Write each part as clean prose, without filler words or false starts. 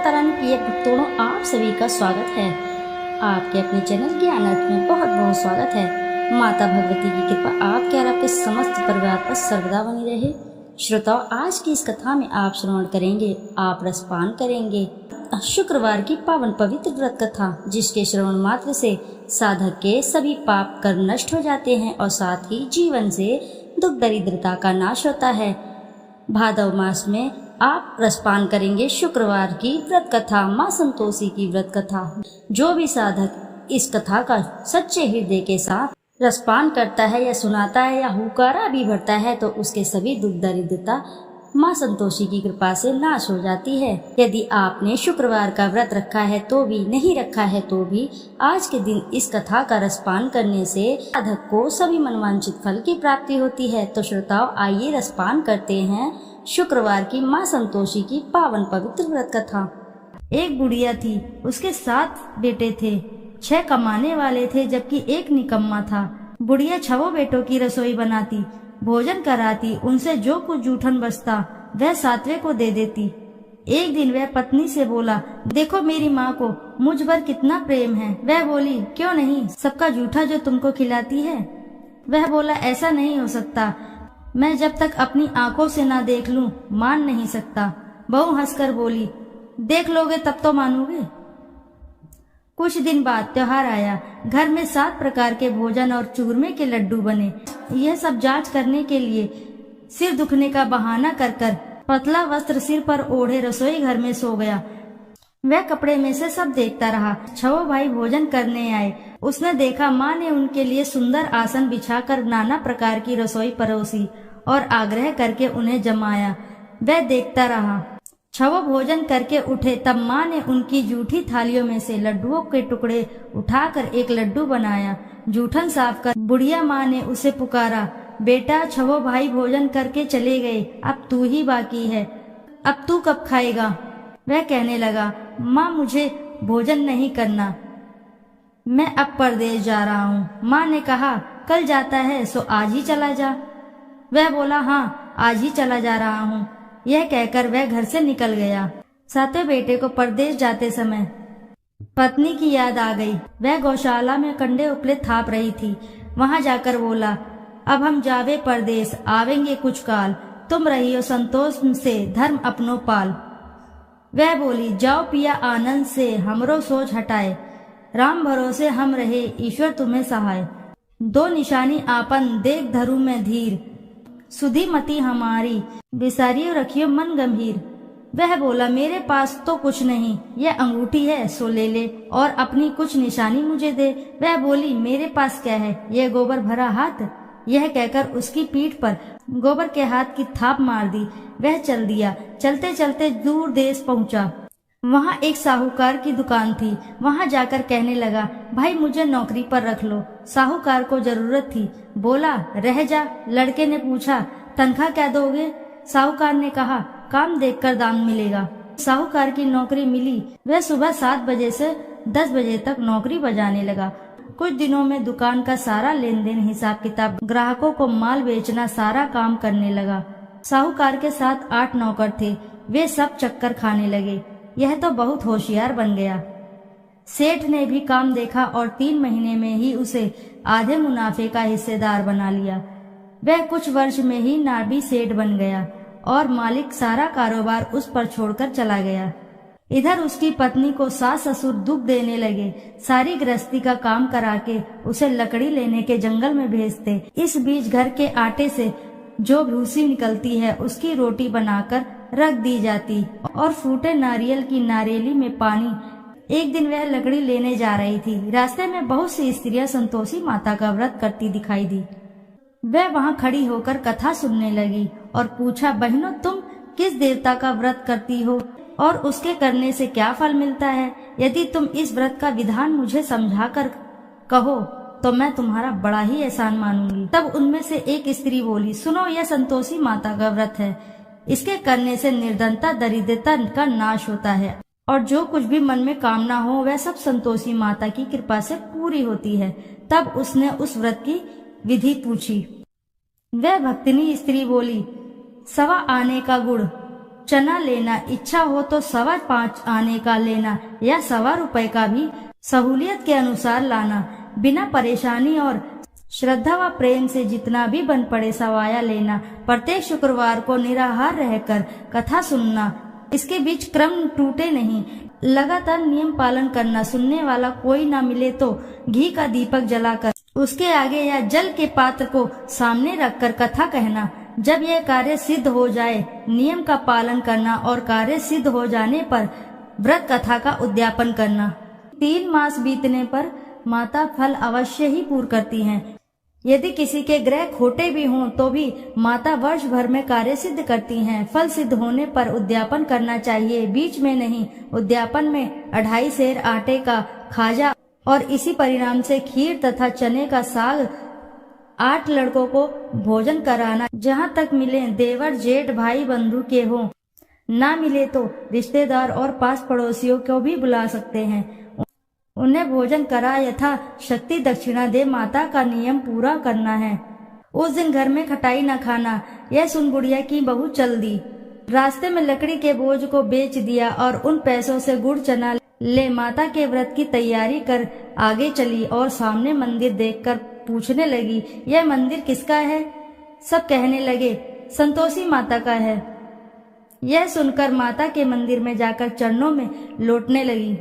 माता रानी प्रिय भक्तों, आप सभी का स्वागत है। आपके अपने चैनल ज्ञान अर्थ में बहुत बहुत स्वागत है। माता भगवती की कृपा आपके और आपके समस्त परिवार पर सर्वदा बनी रहे। श्रोताओं, आज की इस कथा में आप श्रवण करेंगे, आप रसपान करेंगे शुक्रवार की पावन पवित्र व्रत कथा, जिसके श्रवण मात्र से साधक के सभी पाप कर्म नष्ट हो जाते हैं और साथ ही जीवन से दुख दरिद्रता का नाश होता है। भादव मास में आप रसपान करेंगे शुक्रवार की व्रत कथा, माँ संतोषी की व्रत कथा। जो भी साधक इस कथा का सच्चे हृदय के साथ रसपान करता है या सुनाता है या हुकारा भी भरता है तो उसके सभी दुख दरिद्रता माँ संतोषी की कृपा से नाश हो जाती है। यदि आपने शुक्रवार का व्रत रखा है तो भी, नहीं रखा है तो भी, आज के दिन इस कथा का रसपान करने से साधक को सभी मनवांछित फल की प्राप्ति होती है। तो श्रोताओं, आइए रसपान करते हैं शुक्रवार की माँ संतोषी की पावन पवित्र व्रत कथा। एक बुढ़िया थी, उसके 7 बेटे थे। 6 कमाने वाले थे जबकि एक निकम्मा था। बुढ़िया 6 बेटों की रसोई बनाती, भोजन कराती, उनसे जो कुछ जूठन बचता वह 7वें को दे देती। एक दिन वह पत्नी से बोला, देखो मेरी माँ को मुझ पर कितना प्रेम है। वह बोली, क्यों नहीं, सबका जूठा जो तुमको खिलाती है। वह बोला, ऐसा नहीं हो सकता, मैं जब तक अपनी आंखों से ना देख लूं मान नहीं सकता। बहू हंसकर बोली, देख लोगे तब तो मानोगे। कुछ दिन बाद त्योहार आया। घर में 7 प्रकार के भोजन और चूरमे के लड्डू बने। यह सब जांच करने के लिए सिर दुखने का बहाना कर कर पतला वस्त्र सिर पर ओढ़े रसोई घर में सो गया। वह कपड़े में से सब देखता रहा। 6 भाई भोजन करने आए। उसने देखा माँ ने उनके लिए सुंदर आसन बिछाकर नाना प्रकार की रसोई परोसी और आग्रह करके उन्हें जमाया। वह देखता रहा। 6 भोजन करके उठे तब माँ ने उनकी जूठी थालियों में से लड्डुओं के टुकड़े उठाकर एक लड्डू बनाया। जूठन साफ कर बुढ़िया माँ ने उसे पुकारा, बेटा 6 भाई भोजन करके चले गए, अब तू ही बाकी है, अब तू कब खाएगा। वह कहने लगा, माँ मुझे भोजन नहीं करना, मैं अब परदेश जा रहा हूँ। माँ ने कहा, कल जाता है सो आज ही चला जा। वह बोला, हाँ आज ही चला जा रहा हूँ। यह कहकर वह घर से निकल गया। 7वें बेटे को परदेश जाते समय पत्नी की याद आ गई। वह गौशाला में कंडे उपले थाप रही थी। वहां जाकर बोला, अब हम जावे परदेश, आवेंगे कुछ काल, तुम रहियो संतोष से धर्म अपनो पाल। वह बोली, जाओ पिया आनंद से, हमरो सोच हटाए, राम भरोसे हम रहे, ईश्वर तुम्हें सहाय। 2 निशानी आपन देख धरू में धीर, सुधी मती हमारी, बिसारियो रखियो मन गंभीर। वह बोला, मेरे पास तो कुछ नहीं, यह अंगूठी है सो ले ले और अपनी कुछ निशानी मुझे दे। वह बोली, मेरे पास क्या है, यह गोबर भरा हाथ। यह कहकर उसकी पीठ पर गोबर के हाथ की थाप मार दी। वह चल दिया। चलते चलते दूर देश पहुंचा। वहां एक साहूकार की दुकान थी। वहां जाकर कहने लगा, भाई मुझे नौकरी पर रख लो। साहूकार को जरूरत थी। बोला, रह जा। लड़के ने पूछा, तनख्वाह क्या दोगे। साहूकार ने कहा, काम देखकर दाम मिलेगा। साहूकार की नौकरी मिली। वह सुबह 7 बजे से 10 बजे तक नौकरी बजाने लगा। कुछ दिनों में दुकान का सारा लेन देन, हिसाब किताब, ग्राहकों को माल बेचना, सारा काम करने लगा। साहूकार के साथ 8 नौकर थे। वे सब चक्कर खाने लगे। यह तो बहुत होशियार बन गया। सेठ ने भी काम देखा और 3 महीने में ही उसे आधे मुनाफे का हिस्सेदार बना लिया। वह कुछ वर्ष में ही नाबी सेठ बन गया और मालिक सारा कारोबार उस पर छोड़कर चला गया। इधर उसकी पत्नी को सास ससुर दुख देने लगे। सारी गृहस्थी का काम करा के उसे लकड़ी लेने के जंगल में भेजते। इस बीच घर के आटे से जो भूसी निकलती है उसकी रोटी बनाकर रख दी जाती और फूटे नारियल की नारियली में पानी। एक दिन वह लकड़ी लेने जा रही थी। रास्ते में बहुत सी स्त्रियां संतोषी माता का व्रत करती दिखाई दी। वह वहां खड़ी होकर कथा सुनने लगी और पूछा, बहनों तुम किस देवता का व्रत करती हो और उसके करने से क्या फल मिलता है। यदि तुम इस व्रत का विधान मुझे समझा कर कहो तो मैं तुम्हारा बड़ा ही एहसान मानूंगी। तब उनमें से एक स्त्री बोली, सुनो, यह संतोषी माता का व्रत है। इसके करने से निर्धनता दरिद्रता का नाश होता है और जो कुछ भी मन में कामना हो वह सब संतोषी माता की कृपा से पूरी होती है। तब उसने उस व्रत की विधि पूछी। वह भक्तिनी स्त्री बोली, 1.25 आने का गुड़, चना लेना, इच्छा हो तो 5.25 आने का लेना या 1.25 रुपए का भी सहूलियत के अनुसार लाना। बिना परेशानी और श्रद्धा व प्रेम से जितना भी बन पड़े सवाया लेना। प्रत्येक शुक्रवार को निराहार रहकर कथा सुनना, इसके बीच क्रम टूटे नहीं, लगातार नियम पालन करना। सुनने वाला कोई ना मिले तो घी का दीपक जलाकर उसके आगे या जल के पात्र को सामने रखकर कथा कहना। जब यह कार्य सिद्ध हो जाए नियम का पालन करना और कार्य सिद्ध हो जाने पर व्रत कथा का उद्यापन करना। 3 मास बीतने पर माता फल अवश्य ही पूर्ण करती हैं। यदि किसी के ग्रह खोटे भी हों तो भी माता वर्ष भर में कार्य सिद्ध करती हैं। फल सिद्ध होने पर उद्यापन करना चाहिए, बीच में नहीं। उद्यापन में 2.5 सेर आटे का खाजा और इसी परिणाम से खीर तथा चने का साग 8 लड़कों को भोजन कराना। जहाँ तक मिले देवर जेठ भाई बंधु के हों, ना मिले तो रिश्तेदार और पास पड़ोसियों को भी बुला सकते हैं। उन्हें भोजन करा यथा शक्ति दक्षिणा दे माता का नियम पूरा करना है। उस दिन घर में खटाई न खाना। यह सुन बुढ़िया की बहू चल दी। रास्ते में लकड़ी के बोझ को बेच दिया और उन पैसों से गुड़ चना ले माता के व्रत की तैयारी कर आगे चली और सामने मंदिर देखकर पूछने लगी, यह मंदिर किसका है? सब कहने लगे, संतोषी माता का है। यह सुनकर माता के मंदिर में जाकर चरणों में लौटने लगी।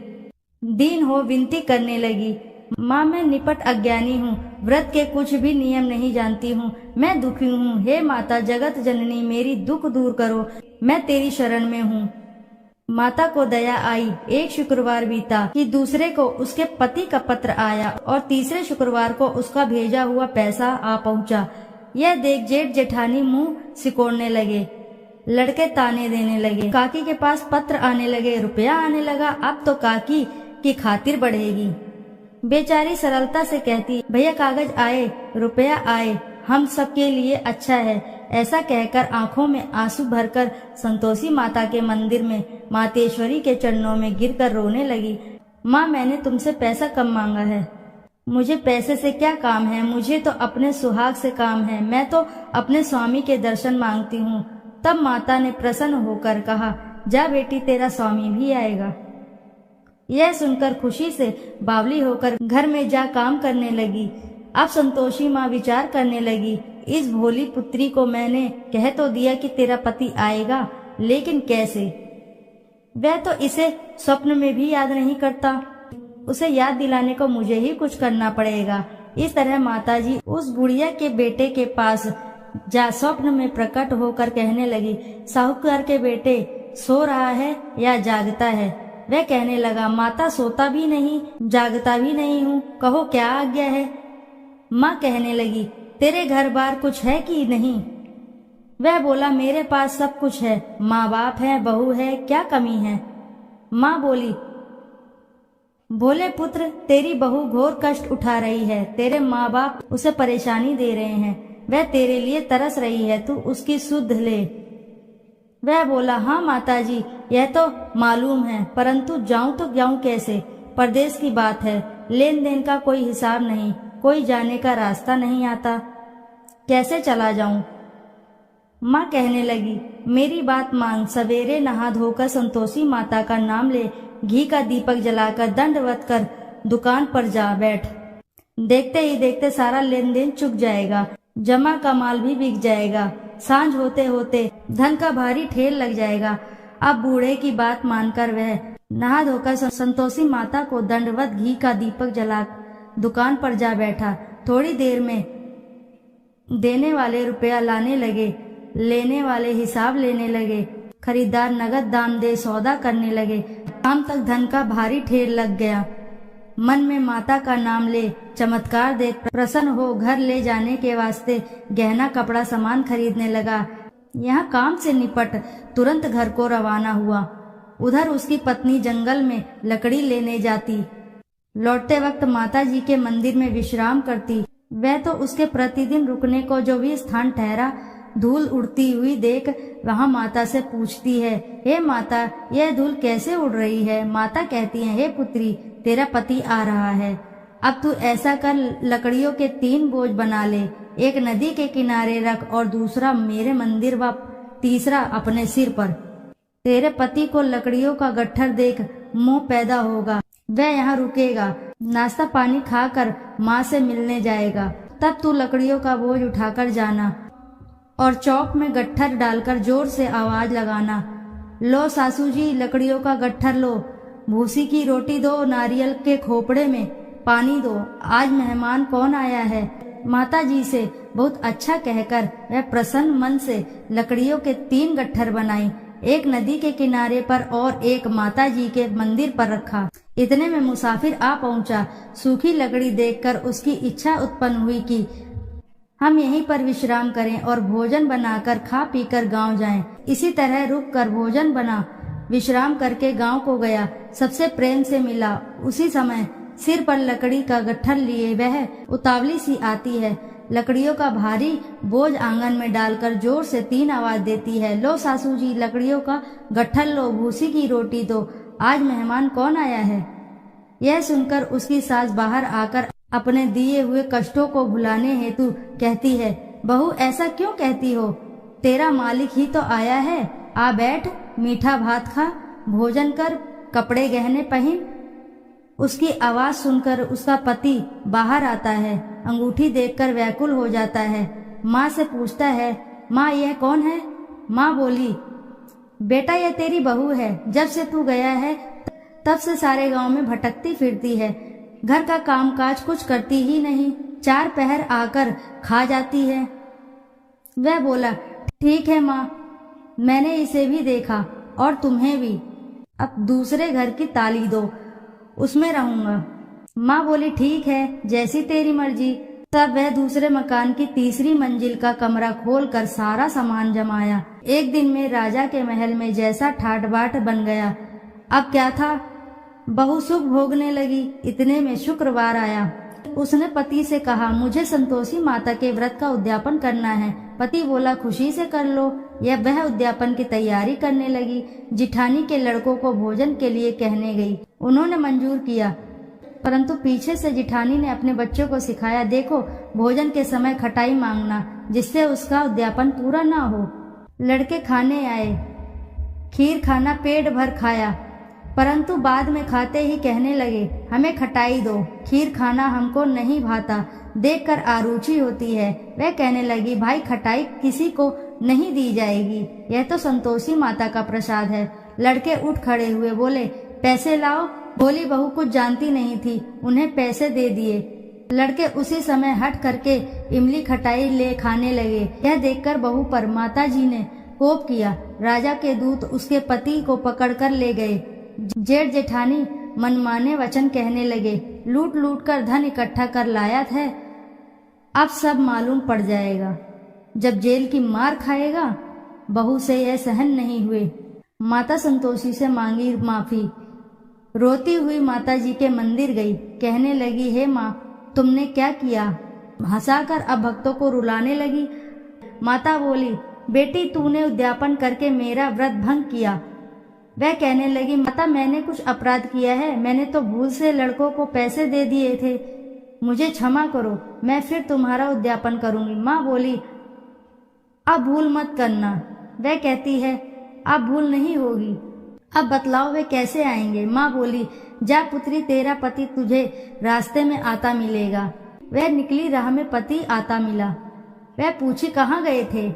दीन हो विनती करने लगी, माँ मैं निपट अज्ञानी हूँ, व्रत के कुछ भी नियम नहीं जानती हूँ, मैं दुखी हूँ। हे माता जगत जननी मेरी दुख दूर करो, मैं तेरी शरण में हूँ। माता को दया आई। एक शुक्रवार बीता कि दूसरे को उसके पति का पत्र आया और तीसरे शुक्रवार को उसका भेजा हुआ पैसा आ पहुँचा। यह देख जेठ जेठानी मुंह सिकोड़ने लगे, लड़के ताने देने लगे। काकी के पास पत्र आने लगे, रुपया आने लगा। अब तो काकी की खातिर बढ़ेगी। बेचारी सरलता से कहती, भैया कागज आए, रुपया आए, हम सबके लिए अच्छा है। ऐसा कहकर आंखों में आंसू भरकर संतोषी माता के मंदिर में मातेश्वरी के चरणों में गिरकर रोने लगी। माँ मैंने तुमसे पैसा कम मांगा है, मुझे पैसे से क्या काम है, मुझे तो अपने सुहाग से काम है, मैं तो अपने स्वामी के दर्शन मांगती हूँ। तब माता ने प्रसन्न होकर कहा, जा बेटी तेरा स्वामी भी आएगा। यह सुनकर खुशी से बावली होकर घर में जा काम करने लगी। अब संतोषी माँ विचार करने लगी, इस भोली पुत्री को मैंने कह तो दिया कि तेरा पति आएगा, लेकिन कैसे? वह तो इसे स्वप्न में भी याद नहीं करता, उसे याद दिलाने को मुझे ही कुछ करना पड़ेगा। इस तरह माताजी उस बुढ़िया के बेटे के पास जा स्वप्न में प्रकट होकर कहने लगी, साहूकार के बेटे सो रहा है या जागता है? वह कहने लगा, माता सोता भी नहीं जागता भी नहीं हूँ, कहो क्या आज्ञा है? माँ कहने लगी, तेरे घर बार कुछ है कि नहीं? वह बोला, मेरे पास सब कुछ है, माँ बाप है, बहू है, क्या कमी है? माँ बोली, भोले पुत्र तेरी बहू घोर कष्ट उठा रही है, तेरे माँ बाप उसे परेशानी दे रहे हैं, वह तेरे लिए तरस रही है, तू उसकी सुध ले। वह बोला, हाँ माताजी यह तो मालूम है, परंतु जाऊं तो जाऊं कैसे? परदेश की बात है, लेन देन का कोई हिसाब नहीं, कोई जाने का रास्ता नहीं आता, कैसे चला जाऊं? माँ कहने लगी, मेरी बात मान, सवेरे नहा धोकर संतोषी माता का नाम ले, घी का दीपक जलाकर दंडवत कर दुकान पर जा बैठ। देखते ही देखते सारा लेन देन चुक जाएगा, जमा का माल भी बिक जाएगा, सांझ होते होते धन का भारी ठेल लग जाएगा। अब बूढ़े की बात मानकर वह नहा धोकर संतोषी माता को दंडवत घी का दीपक जला दुकान पर जा बैठा। थोड़ी देर में देने वाले रुपया लाने लगे, लेने वाले हिसाब लेने लगे, खरीदार नगद दाम दे सौदा करने लगे। शाम तक धन का भारी ठेर लग गया। मन में माता का नाम ले, चमत्कार देख प्रसन्न हो घर ले जाने के वास्ते गहना कपड़ा सामान खरीदने लगा। यहाँ काम से निपट तुरंत घर को रवाना हुआ। उधर उसकी पत्नी जंगल में लकड़ी लेने जाती, लौटते वक्त माता जी के मंदिर में विश्राम करती। वह तो उसके प्रतिदिन रुकने को जो भी स्थान ठहरा, धूल उड़ती हुई देख वहाँ माता से पूछती है, हे माता यह धूल कैसे उड़ रही है? माता कहती है, हे पुत्री तेरा पति आ रहा है, अब तू ऐसा कर लकड़ियों के 3 बोझ बना ले, एक नदी के किनारे रख और दूसरा मेरे मंदिर व तीसरा अपने सिर पर। तेरे पति को लकड़ियों का गट्ठर देख मोह पैदा होगा, वह यहाँ रुकेगा, नाश्ता पानी खाकर माँ से मिलने जाएगा। तब तू लकड़ियों का बोझ उठाकर जाना और चौक में गट्ठर डालकर जोर से आवाज लगाना, लो सासू जी लकड़ियों का गट्ठर लो, भूसी की रोटी दो, नारियल के खोपड़े में पानी दो, आज मेहमान कौन आया है। माता जी से बहुत अच्छा कहकर वह प्रसन्न मन से लकड़ियों के 3 गट्ठर बनाई, एक नदी के किनारे पर और एक माता जी के मंदिर पर रखा। इतने में मुसाफिर आ पहुंचा। सूखी लकड़ी देखकर उसकी इच्छा उत्पन्न हुई कि हम यहीं पर विश्राम करें और भोजन बनाकर खा पीकर गांव जाएं। इसी तरह रुक कर भोजन बना विश्राम करके गांव को गया। सबसे प्रेम से मिला। उसी समय सिर पर लकड़ी का गट्ठर लिए वह उतावली सी आती है, लकड़ियों का भारी बोझ आंगन में डालकर जोर से 3 आवाज देती है, लो सासू जी लकड़ियों का गट्ठर लो, भूसी की रोटी दो, आज मेहमान कौन आया है। यह सुनकर उसकी सास बाहर आकर अपने दिए हुए कष्टों को भुलाने हेतु कहती है, बहू ऐसा क्यों कहती हो, तेरा मालिक ही तो आया है, आ बैठ, मीठा भात खा, भोजन कर, कपड़े गहने पहन। उसकी आवाज सुनकर उसका पति बाहर आता है, अंगूठी देखकर व्याकुल हो जाता है। माँ से पूछता है, माँ यह कौन है। माँ बोली, बेटा यह तेरी बहू है, जब से तू गया है तब से सारे गांव में भटकती फिरती है, घर का कामकाज कुछ करती ही नहीं, 4 पहर आकर खा जाती है। वह बोला, ठीक है माँ, मैंने इसे भी देखा और तुम्हें भी, अब दूसरे घर की ताली दो, उसमें रहूंगा। माँ बोली, ठीक है, जैसी तेरी मर्जी। तब वह दूसरे मकान की 3री मंजिल का कमरा खोलकर सारा सामान जमाया। एक दिन में राजा के महल में जैसा ठाट बाट बन गया। अब क्या था, बहू सुख भोगने लगी। इतने में शुक्रवार आया। उसने पति से कहा, मुझे संतोषी माता के व्रत का उद्यापन करना है। पति बोला, खुशी से कर लो। यह वह उद्यापन की तैयारी करने लगी। जिठानी के लड़कों को भोजन के लिए कहने गई। उन्होंने मंजूर किया, परंतु पीछे से जिठानी ने अपने बच्चों को सिखाया, देखो भोजन के समय खटाई मांगना, जिससे उसका उद्यापन पूरा ना हो। लड़के खाने आए, खीर खाना पेट भर खाया, परंतु बाद में खाते ही कहने लगे, हमें खटाई दो, खीर खाना हमको नहीं भाता, देखकर आरुचि होती है। वह कहने लगी, भाई खटाई किसी को नहीं दी जाएगी, यह तो संतोषी माता का प्रसाद है। लड़के उठ खड़े हुए, बोले, पैसे लाओ। बोली बहू कुछ जानती नहीं थी, उन्हें पैसे दे दिए। लड़के उसी समय हट करके इमली खटाई ले खाने लगे। यह देखकर बहू पर माता जी ने कोप किया। राजा के दूत उसके पति को पकड़कर ले गए। जेठ जेठानी मनमाने वचन कहने लगे, लूट लूट कर धन इकट्ठा कर लाया है, अब सब मालूम पड़ जाएगा, जब जेल की मार खाएगा। बहू से यह सहन नहीं हुए। माता संतोषी से मांगी माफी। रोती हुई माता जी के मंदिर गई। कहने लगी, हे माँ, तुमने क्या किया। हंसाकर अब भक्तों को रुलाने लगी। माता बोली, बेटी तूने उद्यापन करके मेरा व्रत भंग किया। वह कहने लगी, माता मैंने कुछ अपराध किया है, मैंने तो भूल से लड़कों को पैसे दे दिए थे, मुझे क्षमा करो, मैं फिर तुम्हारा उद्यापन करूंगी। माँ बोली, अब भूल मत करना। वह कहती है, अब भूल नहीं होगी। अब बतलाओ वे कैसे आएंगे। माँ बोली, जा पुत्री, तेरा पति तुझे रास्ते में आता मिलेगा। वह निकली, राह में पति आता मिला। वह पूछी, कहाँ गए थे।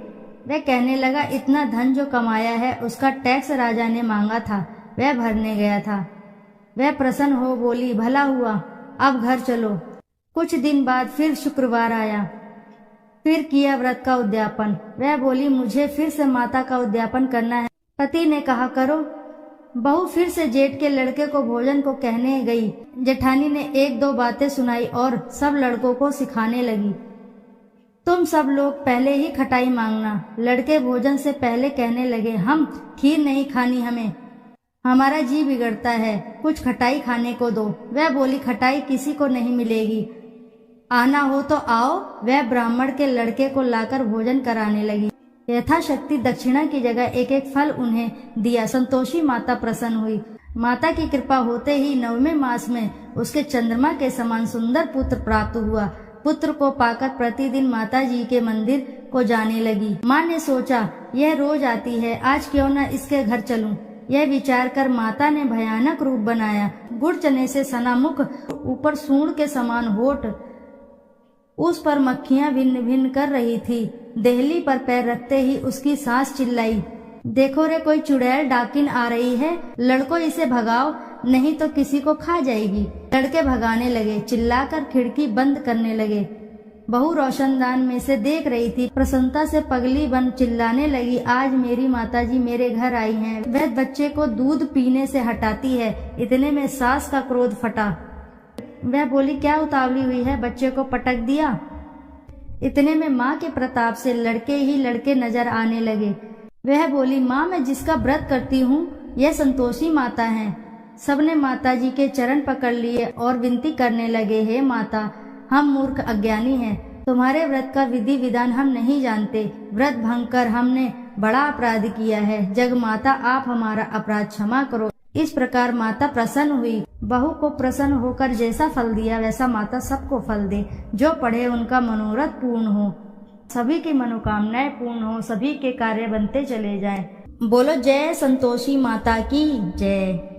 वह कहने लगा, इतना धन जो कमाया है उसका टैक्स राजा ने मांगा था, वह भरने गया था। वह प्रसन्न हो बोली, भला हुआ, अब घर चलो। कुछ दिन बाद फिर शुक्रवार आया, फिर किया व्रत का उद्यापन। वह बोली, मुझे फिर से माता का उद्यापन करना है। पति ने कहा, करो। बहू फिर से जेठ के लड़के को भोजन को कहने गई। जेठानी ने 1-2 बातें सुनाई और सब लड़कों को सिखाने लगी, तुम सब लोग पहले ही खटाई मांगना। लड़के भोजन से पहले कहने लगे, हम खीर नहीं खानी, हमारा जी बिगड़ता है, कुछ खटाई खाने को दो। वह बोली, खटाई किसी को नहीं मिलेगी, आना हो तो आओ। वह ब्राह्मण के लड़के को लाकर भोजन कराने लगी। यथाशक्ति दक्षिणा की जगह एक एक फल उन्हें दिया। संतोषी माता प्रसन्न हुई। माता की कृपा होते ही 9वें मास में उसके चंद्रमा के समान सुंदर पुत्र प्राप्त हुआ। पुत्र को पाकर प्रतिदिन माता जी के मंदिर को जाने लगी। माँ ने सोचा, यह रोज आती है, आज क्यों न इसके घर चलूं। यह विचार कर माता ने भयानक रूप बनाया। गुड़ चने से सना मुख, ऊपर सूंड के समान होठ, उस पर मक्खियां भिन्न भिन्न कर रही थी। देहली पर पैर रखते ही उसकी सास चिल्लाई, देखो रे, कोई चुड़ैल डाकिन आ रही है, लड़को इसे भगाओ, नहीं तो किसी को खा जाएगी। लड़के भगाने लगे, चिल्लाकर खिड़की बंद करने लगे। बहू रोशनदान में से देख रही थी। प्रसन्नता से पगली बन चिल्लाने लगी, आज मेरी माताजी मेरे घर आई हैं, वह बच्चे को दूध पीने से हटाती है। इतने में सास का क्रोध फटा। वह बोली, क्या उतावली हुई है, बच्चे को पटक दिया। इतने में माँ के प्रताप से लड़के ही लड़के नजर आने लगे। वह बोली, माँ, मैं जिसका व्रत करती हूँ यह संतोषी माता है। सबने माताजी के चरण पकड़ लिए और विनती करने लगे, हे माता, हम मूर्ख अज्ञानी हैं, तुम्हारे व्रत का विधि विधान हम नहीं जानते। व्रत भंग कर हमने बड़ा अपराध किया है। जग माता, आप हमारा अपराध क्षमा करो। इस प्रकार माता प्रसन्न हुई। बहू को प्रसन्न होकर जैसा फल दिया वैसा माता सबको फल दे। जो पढ़े उनका मनोरथ पूर्ण हो, सभी की मनोकामनाएं पूर्ण हो, सभी के कार्य बनते चले जाएं। बोलो जय संतोषी माता की जय।